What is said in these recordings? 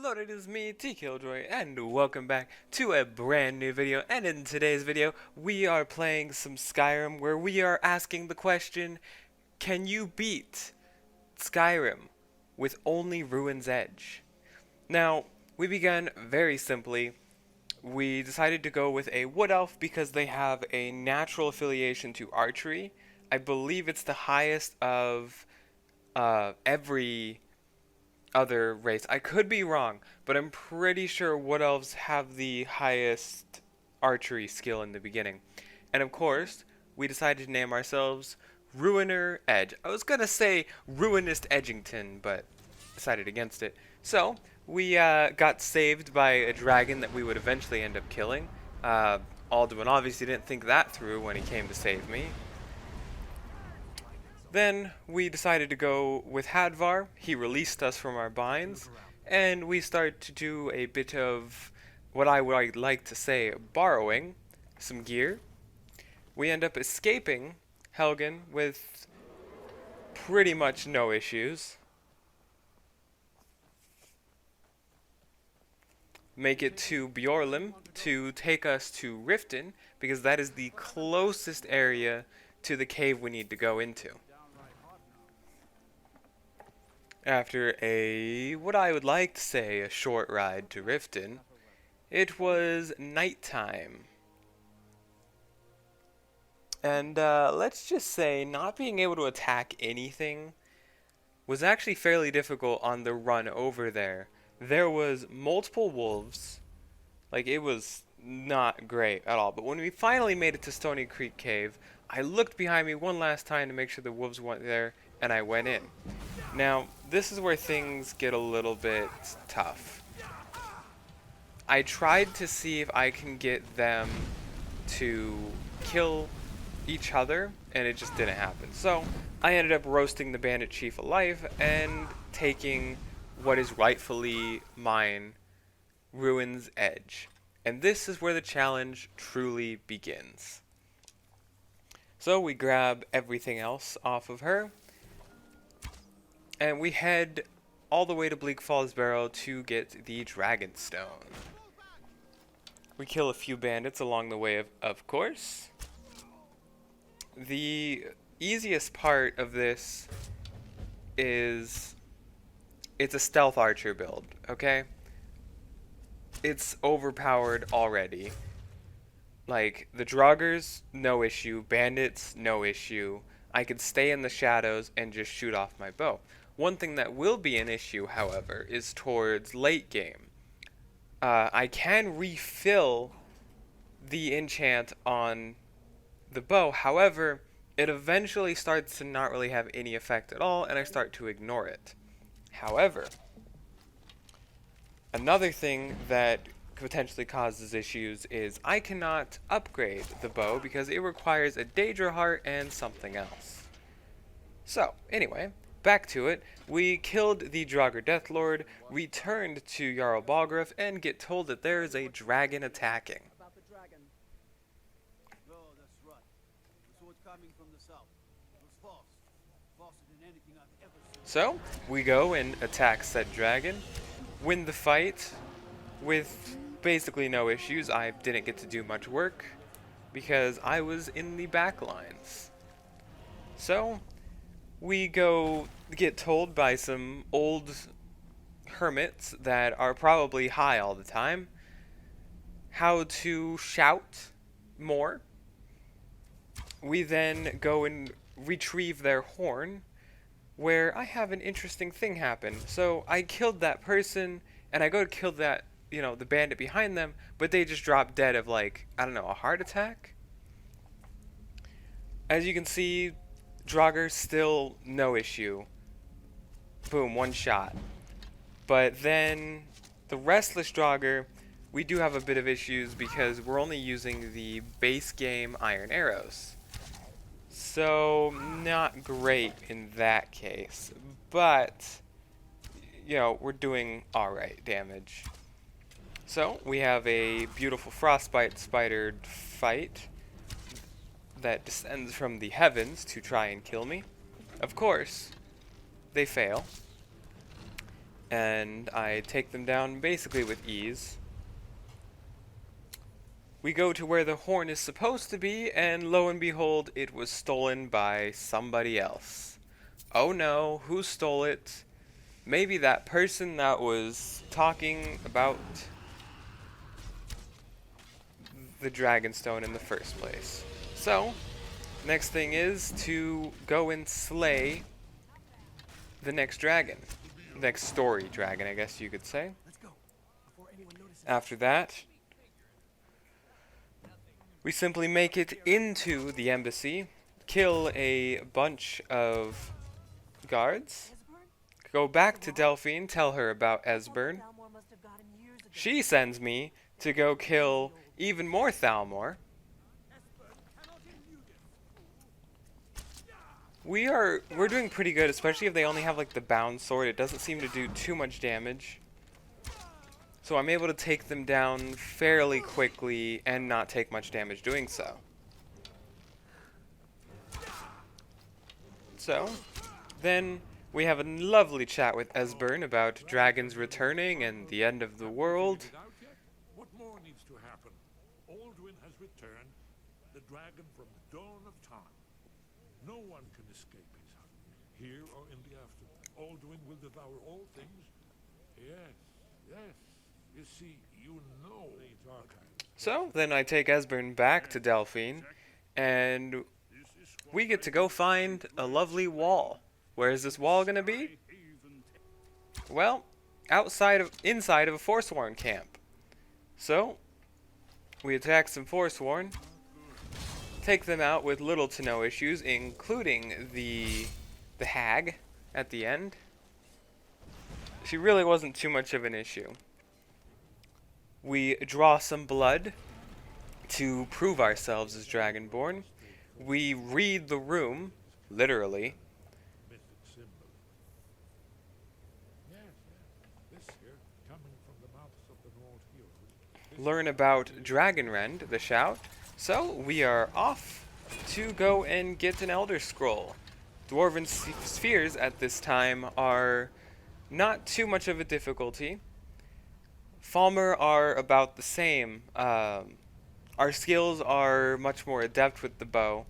Hello, it is me, Tkiljoy, and welcome back to a brand new video. And in today's video, we are playing some Skyrim, where we are asking the question, can you beat Skyrim with only Ruin's Edge? Now, we began very simply. We decided to go with a Wood Elf because they have a natural affiliation to archery. I believe it's the highest of every other race. I could be wrong, but I'm pretty sure Wood Elves have the highest archery skill in the beginning. And of course, we decided to name ourselves Ruiner Edge. I was gonna say Ruinist Edgington, but decided against it. So, we got saved by a dragon that we would eventually end up killing. Alduin obviously didn't think that through when he came to save me. Then we decided to go with Hadvar. He released us from our binds, and we start to do a bit of what I would like to say borrowing some gear. We end up escaping Helgen with pretty much no issues. Make it to Bjorlim to take us to Riften, because that is the closest area to the cave we need to go into. After what I would like to say, a short ride to Riften, it was nighttime. And let's just say not being able to attack anything was actually fairly difficult on the run over there. There was multiple wolves. Like, it was not great at all. But when we finally made it to Stony Creek Cave, I looked behind me one last time to make sure the wolves weren't there, and I went in. Now, this is where things get a little bit tough. I tried to see if I can get them to kill each other, and it just didn't happen. So, I ended up roasting the bandit chief alive and taking what is rightfully mine, Ruin's Edge. And this is where the challenge truly begins. So we grab everything else off of her, and we head all the way to Bleak Falls Barrow to get the Dragonstone. We kill a few bandits along the way, of course. The easiest part of this is it's a stealth archer build, okay? It's overpowered already. Like, the Draugrs, no issue. Bandits, no issue. I could stay in the shadows and just shoot off my bow. One thing that will be an issue, however, is towards late game. I can refill the enchant on the bow, however, it eventually starts to not really have any effect at all, and I start to ignore it. However, another thing that potentially causes issues is I cannot upgrade the bow because it requires a Daedra heart and something else. So, anyway, back to it. We killed the Draugr Deathlord, returned to Jarl Balgruuf, and get told that there is a dragon attacking. So, we go and attack said dragon, win the fight with basically no issues. I didn't get to do much work because I was in the back lines. So, we go get told by some old hermits that are probably high all the time how to shout more. We then go and retrieve their horn, where I have an interesting thing happen. So I killed that person, and I go to kill that, the bandit behind them, but they just drop dead of, like, I don't know, a heart attack? As you can see, Draugr still no issue. Boom, one shot. But then the Restless Draugr, we do have a bit of issues because we're only using the base game iron arrows. So, not great in that case, but, we're doing alright damage. So, we have a beautiful frostbite spider fight that descends from the heavens to try and kill me. Of course, they fail. and I take them down basically with ease. We go to where the horn is supposed to be, and lo and behold, it was stolen by somebody else. Oh no, who stole it? Maybe that person that was talking about the Dragonstone in the first place. So, next thing is to go and slay the next dragon. Next story dragon, I guess you could say. After that, we simply make it into the embassy, kill a bunch of guards, go back to Delphine, tell her about Esbern. She sends me to go kill even more Thalmor. We're doing pretty good, especially if they only have like the bound sword. It doesn't seem to do too much damage. So I'm able to take them down fairly quickly and not take much damage doing so. So, then we have a lovely chat with Esbern about dragons returning and the end of the world. What more needs to happen? Alduin has returned, the dragon from the dawn of time. No one can escape his hunt, here or in the afterlife. Alduin will devour all things. Yes, yes. You see, you know the dark. So, then I take Esbern back to Delphine, and we get to go find a lovely wall. Where is this wall gonna be? Well, inside of a Forsworn camp. So, we attack some Forsworn, take them out with little to no issues, including the hag at the end. She really wasn't too much of an issue. We draw some blood to prove ourselves as Dragonborn. We read the room, literally. Learn about Dragonrend, the Shout. So we are off to go and get an Elder Scroll. Dwarven spheres at this time are not too much of a difficulty. Falmer are about the same. Our skills are much more adept with the bow,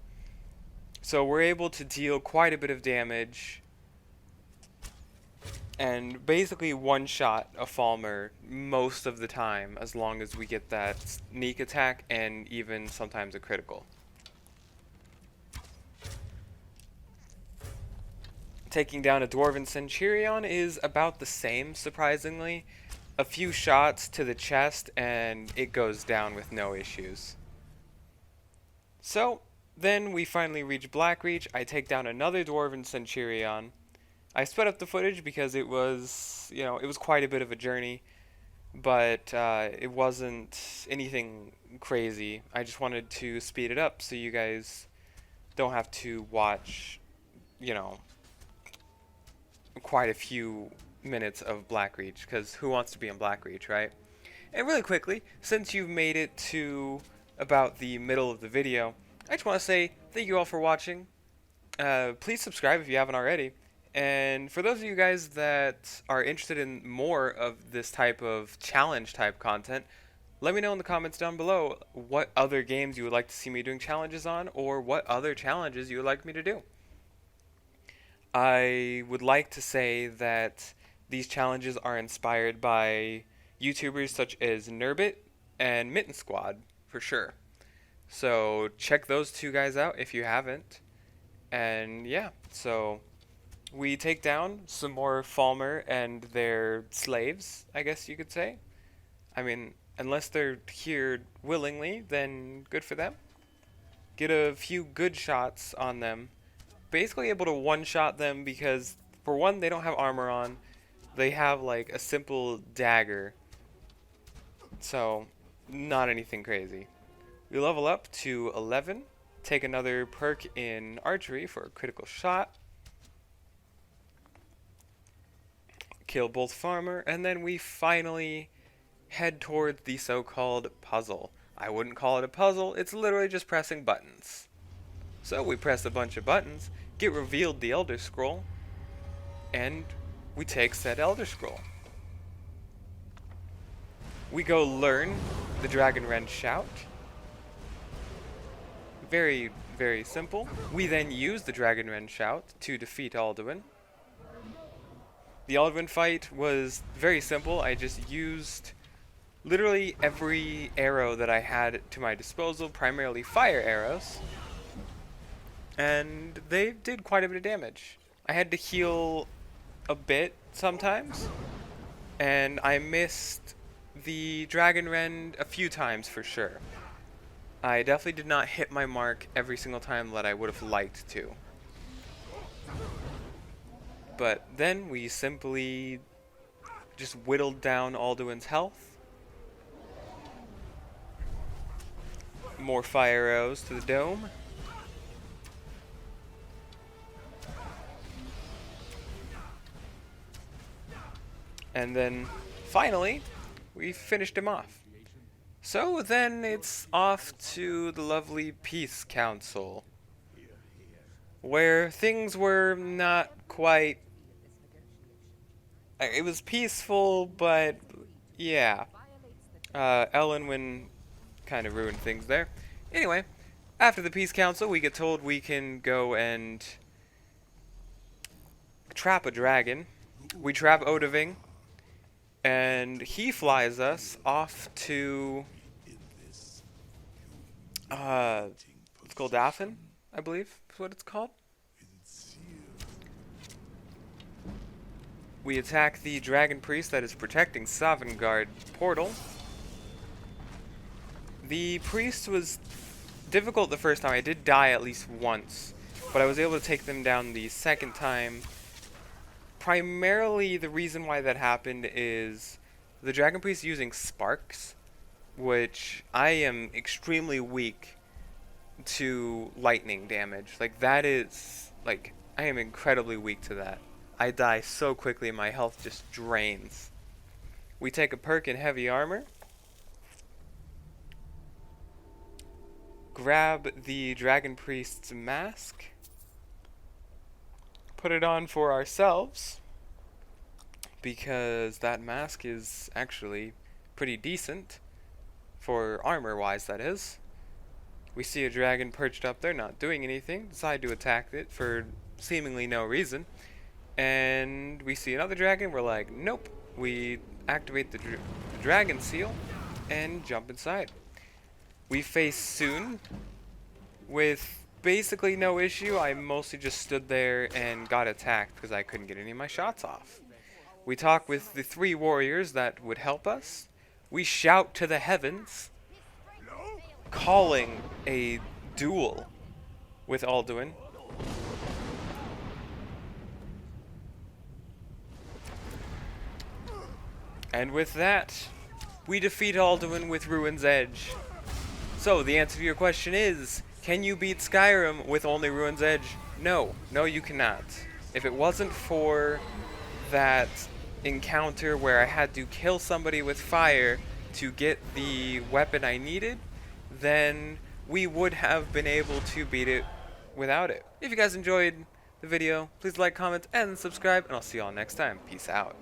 so we're able to deal quite a bit of damage and basically one-shot a Falmer most of the time, as long as we get that sneak attack and even sometimes a critical. Taking down a Dwarven Centurion is about the same, surprisingly. A few shots to the chest and it goes down with no issues. So, then we finally reach Blackreach. I take down another Dwarven Centurion. I sped up the footage because it was, it was quite a bit of a journey, but it wasn't anything crazy. I just wanted to speed it up so you guys don't have to watch, quite a few minutes of Blackreach, because who wants to be in Blackreach, right? And really quickly, since you've made it to about the middle of the video, I just want to say thank you all for watching. Please subscribe if you haven't already. And for those of you guys that are interested in more of this type of challenge type content, let me know in the comments down below what other games you would like to see me doing challenges on, or what other challenges you would like me to do. I would like to say that these challenges are inspired by YouTubers such as Nurbit and Mitten Squad, for sure. So check those two guys out if you haven't. And yeah, so we take down some more Falmer and their slaves, I guess you could say. I mean, unless they're here willingly, then good for them. Get a few good shots on them. Basically able to one-shot them because, for one, they don't have armor on. They have like a simple dagger. So, not anything crazy. We level up to 11. Take another perk in archery for a critical shot. Kill both farmer, and then we finally head towards the so-called puzzle. I wouldn't call it a puzzle, it's literally just pressing buttons. So we press a bunch of buttons, get revealed the Elder Scroll, and we take said Elder Scroll. We go learn the Dragon Rend Shout. Very, very simple. We then use the Dragon Rend Shout to defeat Alduin. The Alduin fight was very simple. I just used literally every arrow that I had to my disposal, primarily fire arrows, and they did quite a bit of damage. I had to heal a bit sometimes, and I missed the Dragon Rend a few times for sure. I definitely did not hit my mark every single time that I would have liked to. But then we simply just whittled down Alduin's health. More fire arrows to the dome. And then, finally, we finished him off. So then it's off to the lovely Peace Council, where things were not quite... It was peaceful, but yeah. Ellenwyn kind of ruined things there. Anyway, after the Peace Council, we get told we can go and trap a dragon. We trap Odoving, and he flies us off to it's called Daffin, I believe is what it's called. We attack the dragon priest that is protecting Sovngarde portal. The priest was difficult the first time. I did die at least once, but I was able to take them down the second time. Primarily the reason why that happened is the dragon priest using sparks, which I am extremely weak to lightning damage. Like, that is, like, I am incredibly weak to that. I die so quickly, my health just drains. We take a perk in heavy armor. Grab the dragon priest's mask. Put it on for ourselves, because that mask is actually pretty decent. For armor-wise, that is. We see a dragon perched up there, not doing anything. Decide to attack it for seemingly no reason. And we see another dragon. We're like, nope. We activate the dragon seal and jump inside. We face Soon with basically no issue. I mostly just stood there and got attacked because I couldn't get any of my shots off. We talk with the 3 warriors that would help us. We shout to the heavens, calling a duel with Alduin. And with that, we defeat Alduin with Ruin's Edge. So, the answer to your question is, can you beat Skyrim with only Ruin's Edge? No. No, you cannot. If it wasn't for that encounter where I had to kill somebody with fire to get the weapon I needed, then we would have been able to beat it without it. If you guys enjoyed the video, please like, comment, and subscribe, and I'll see y'all next time. Peace out.